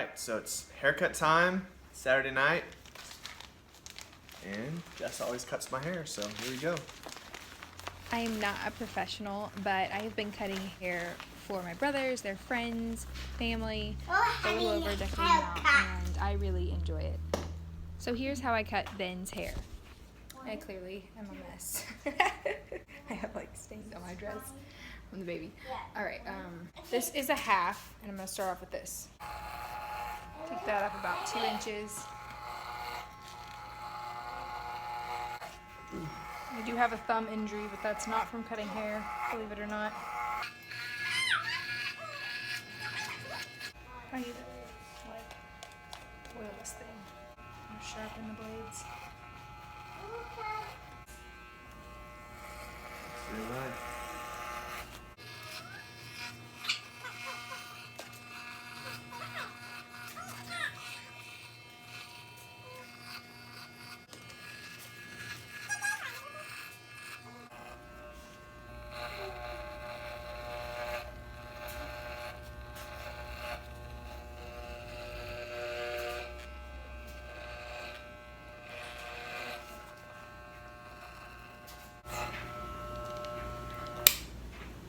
Alright, so it's haircut time, Saturday night, and Jess always cuts my hair, so here we go. I am not a professional, but I have been cutting hair for my brothers, their friends, family, all over decorating out, and I really enjoy it. So here's how I cut Ben's hair. I clearly am a mess. I have like stains on my dress from the baby. Alright, this is a half, and I'm going to start off with this. Take that up about 2 inches. I do have a thumb injury, but that's not from cutting hair, believe it or not. I need to like oil this thing and sharpen the blades. Alright.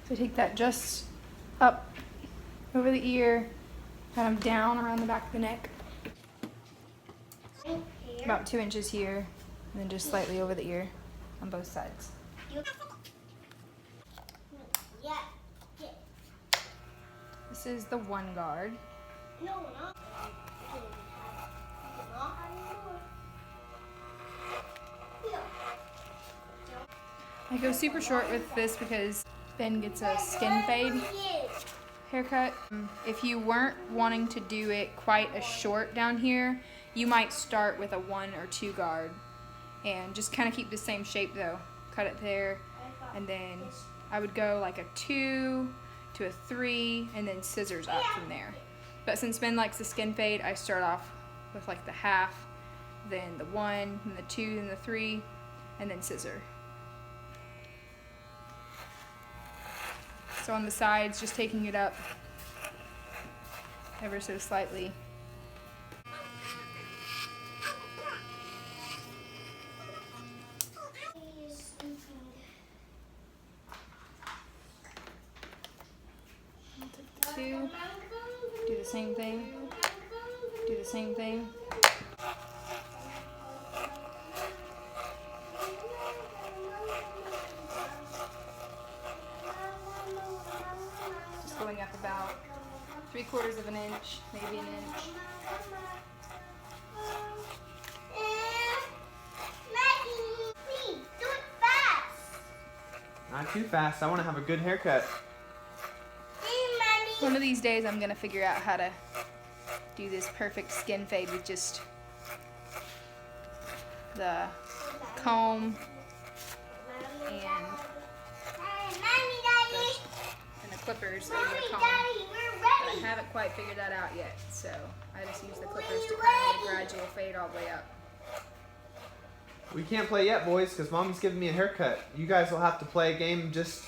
So take that just up over the ear, kind of down around the back of the neck. About 2 inches here, and then just slightly over the ear on both sides. This is the one guard. I go super short with this because Ben gets a skin fade haircut. If you weren't wanting to do it quite as short down here, you might start with a 1 or 2 guard and just kind of keep the same shape though. Cut it there, and then I would go like a 2 to a 3 and then scissors up from there. But since Ben likes the skin fade, I start off with like the half, then the 1, and the 2, and the 3, and then scissor. So on the sides, just taking it up ever so slightly. Take the 2, do the same thing, do the same thing. Going up about 3/4 of an inch, maybe an inch. Please, do it fast. Not too fast, I want to have a good haircut. One of these days I'm going to figure out how to do this perfect skin fade with just the comb and the clippers over the comb, but I haven't quite figured that out yet, so I just use the clippers to kind of gradual fade all the way up. We can't play yet, boys, because Mommy's giving me a haircut. You guys will have to play a game just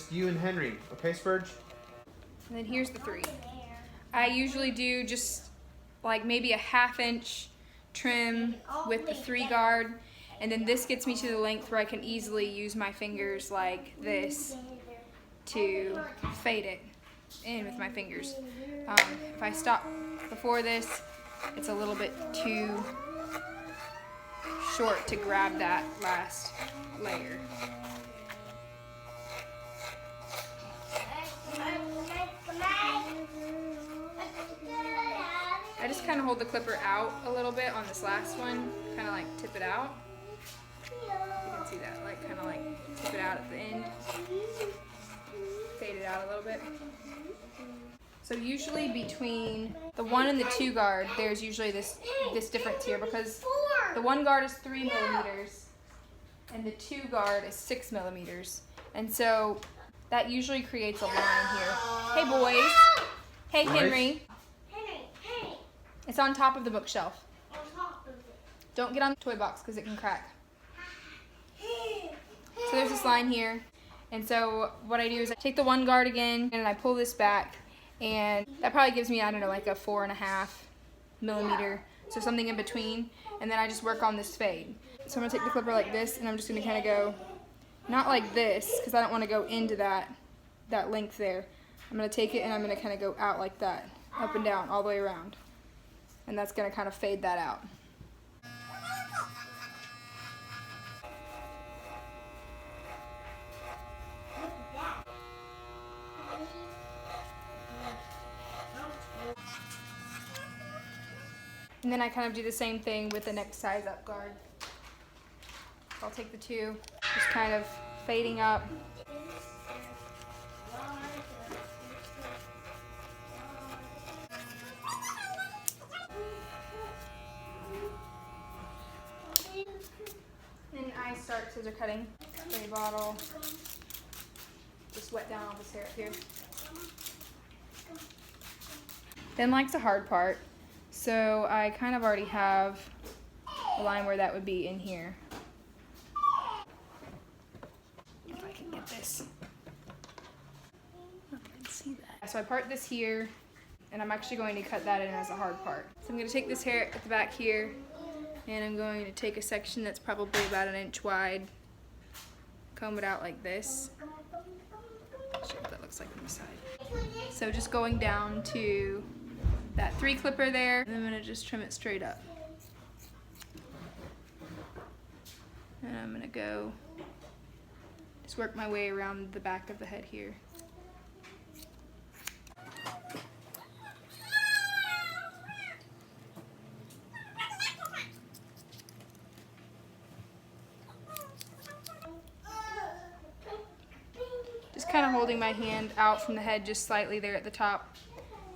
you and Henry. Okay, Spurge? And then here's the 3. I usually do just like maybe a 1/2 inch trim with the 3 guard, and then this gets me to the length where I can easily use my fingers like this to fade it in with my fingers. If I stop before this, it's a little bit too short to grab that last layer. I just kind of hold the clipper out a little bit on this last one, kind of like tip it out. You can see that, like kind of like tip it out at the end. Fade it out a little bit. So usually between the 1 and the 2 guard, there's usually this difference here because the 1 guard is 3 millimeters and the 2 guard is 6 millimeters. And so that usually creates a line here. Hey boys. Hey Henry. It's on top of the bookshelf. Don't get on the toy box because it can crack. So there's this line here. And so what I do is I take the 1 guard again and I pull this back And that probably gives me, I don't know, like a 4.5 millimeter, so something in between. And then I just work on this fade. So I'm gonna take the clipper like this, and I'm just gonna kind of go, not like this, because I don't want to go into that length there. I'm gonna take it and I'm gonna kind of go out like that, up and down, all the way around. And that's gonna kind of fade that out. And then I kind of do the same thing with the next size up guard. I'll take the two, just kind of fading up. Then I start scissor cutting. Spray bottle. Just wet down all this hair up here. Ben likes the hard part, so I kind of already have a line where that would be in here. If I can get this. I can see that. So I part this here, and I'm actually going to cut that in as a hard part. So I'm going to take this hair at the back here, and I'm going to take a section that's probably about 1 inch wide, comb it out like this. Show what that looks like on the side. So just going down to that 3 clipper there, and I'm going to just trim it straight up. And I'm going to go just work my way around the back of the head here. Just kind of holding my hand out from the head just slightly there at the top.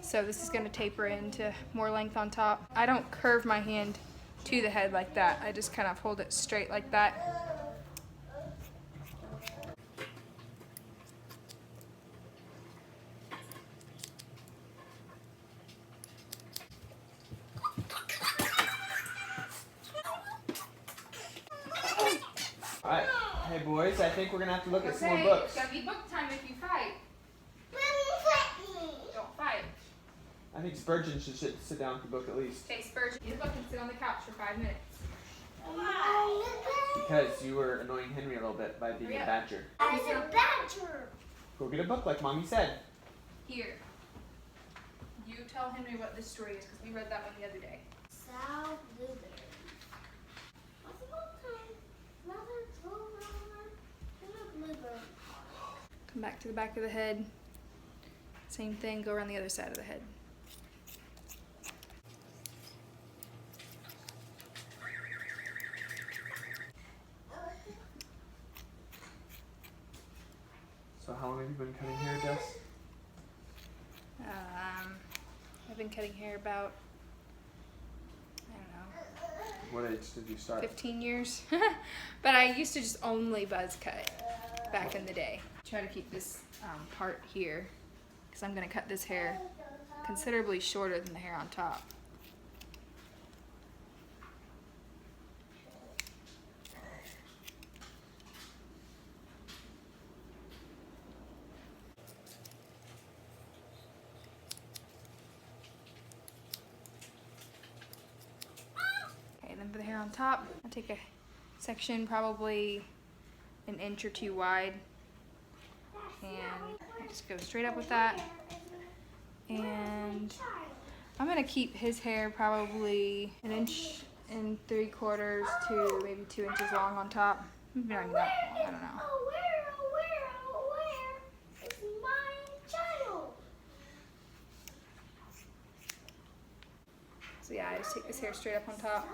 So this is going to taper into more length on top. I don't curve my hand to the head like that. I just kind of hold it straight like that. Alright, hey boys, I think we're gonna have to look at some more Okay, books. it's gonna be book time if you fight. Don't fight. I think Spurgeon should sit down with the book at least. Okay, Spurgeon, get a book and sit on the couch for 5 minutes. Because you were annoying Henry a little bit by being a badger. As a badger. Go get a book like Mommy said. Here. You tell Henry what this story is, because we read that one the other day. Sal Blueberry. What's the book time? Mother, blueberry. Come back to the back of the head. Same thing, go around the other side of the head. So how long have you been cutting hair, Jess? I've been cutting hair about, I don't know, What age did you start? 15 years. But I used to just only buzz cut back in the day. Try to keep this part here, because I'm going to cut this hair considerably shorter than the hair on top. Okay, then for the hair on top, I'll take a section probably 1 inch or 2 wide, and I just go straight up with that. And I'm gonna keep his hair probably 1 3/4 to maybe 2 inches long on top. Maybe not even that long, I don't know. Where is my child? So yeah, I just take this hair straight up on top.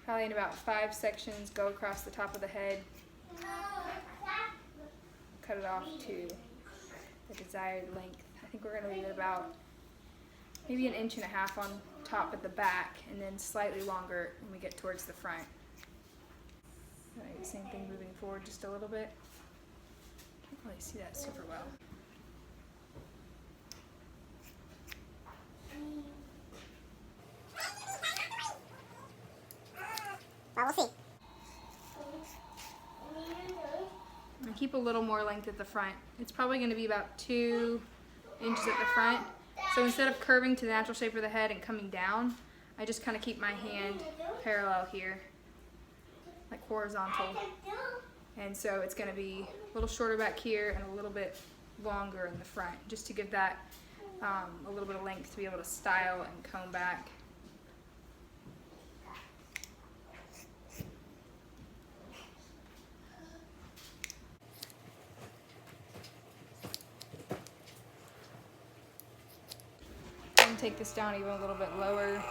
Probably in about 5 sections, go across the top of the head. Cut it off to the desired length. I think we're gonna leave it about maybe 1.5 inches on top at the back, and then slightly longer when we get towards the front. Right, same thing moving forward just a little bit. Can't really see that super well. Well, we'll see. I'm gonna keep a little more length at the front. It's probably gonna be about 2 inches at the front. So instead of curving to the natural shape of the head and coming down, I just kind of keep my hand parallel here, like horizontal. And so it's going to be a little shorter back here and a little bit longer in the front, just to give that a little bit of length to be able to style and comb back. And take this down even a little bit lower.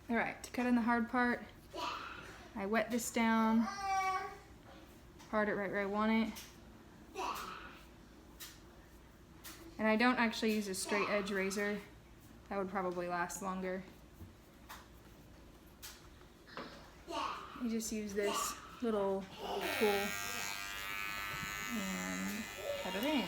Alright, to cut in the hard part, I wet this down, part it right where I want it. And I don't actually use a straight edge razor. That would probably last longer. You just use this little tool and cut it in.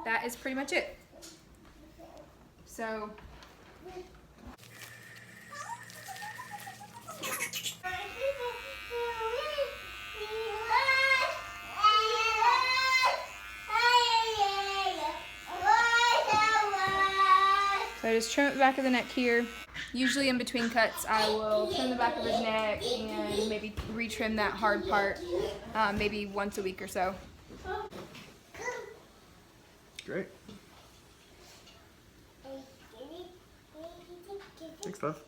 That is pretty much it. So I just trim it back of the neck here. Usually in between cuts, I will trim the back of his neck and maybe retrim that hard part maybe once a week or so. Great. Thanks, love.